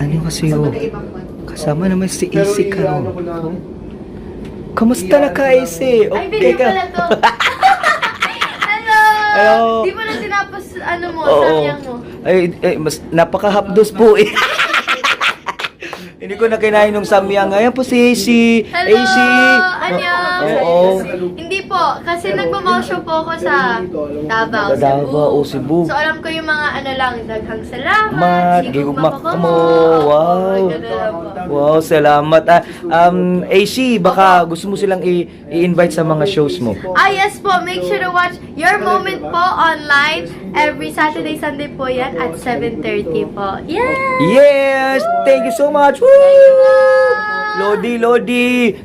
Ano kasi yun? Kasama naman si AC ka. Kamusta na ka, AC? Ay, Okay video ka? pala to. Hello! Hello. Di mo na tinapos, ano mo, Oo. samyang mo. Ay, mas napaka-hapdos po eh. Hindi ko na kinain ng samyang. Ayan po si AC. Hello! AC. Annyeong! Oo. Hindi po, kasi nagmamouth show po ako sa Davao, Sa Davao, Cebu. So alam ko yung mga ano lang, daghang salamat, Mat, gigugmak mo. Wow. Wow, salamat. AC, baka gusto mo silang i-invite sa mga shows mo. Yes po, make sure to watch Your Moment po online. Every Saturday, Sunday po yan at 7:30 po. Yeah! Yes! Thank you so much! Woo! Lodi,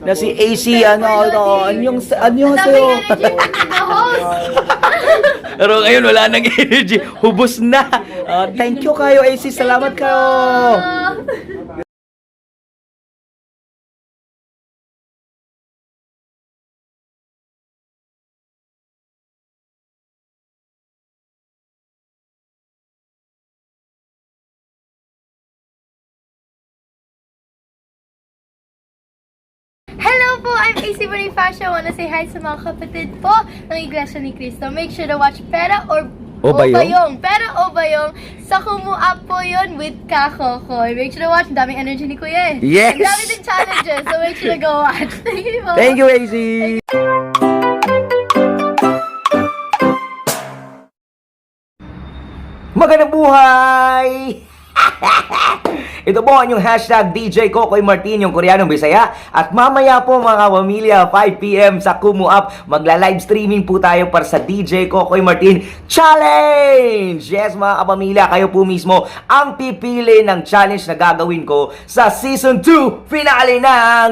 na si AC, anyong Daming sa'yo. energy from the host. Pero ngayon, wala nang energy. Hubos na. Thank you kayo, AC. Salamat kayo. Hello po! I'm AC Bonifacio. I wanna say hi sa mga kapatid po ng Iglesia ni Cristo. Make sure to watch Pera or Obayong? Pera Obayong. Sa Kumu Up po yun with Kakokoy. Make sure to watch. Ang daming energy ni Kuya eh. Yes! Ang dami din challenges. So make sure to go watch. Thank you po. Thank you, AC. Magandang buhay! Ito po ang yung hashtag DJ Kokoy Martin, yung Koreanong Bisaya. At mamaya po mga pamilya, 5 PM sa Kumu Up, magla-live streaming po tayo para sa DJ Kokoy Martin Challenge! Yes mga kapamilya, kayo po mismo ang pipili ng challenge na gagawin ko sa Season 2 finale ng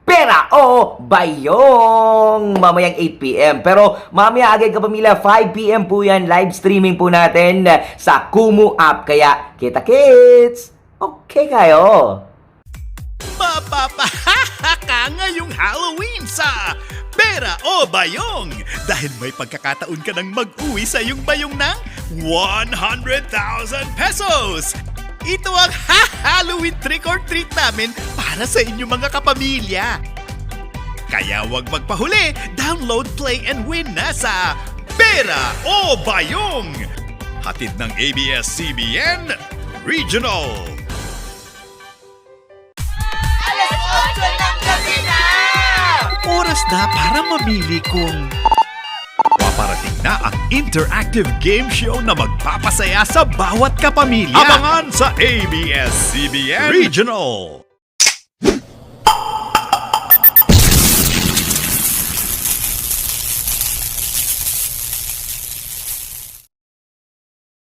Pera o Bayong mamayang 8 PM. Pero mamaya agad kapamilya, 5 PM po yan. Live streaming po natin sa Kumu Up. Kaya kita-kits! Okay kayo? Mapapahaha ka ngayong Halloween sa Pera o Bayong dahil may pagkakataon ka ng mag-uwi sa iyong bayong ng 100,000 pesos. Ito ang Halloween trick or treat namin para sa inyong mga kapamilya. Kaya huwag magpahuli, download, play, and win na sa Pera o Bayong. Hatid ng ABS-CBN Regional. Oras na para mamili kung paparating na ang interactive game show na magpapasaya sa bawat kapamilya. Abangan sa ABS-CBN Regional.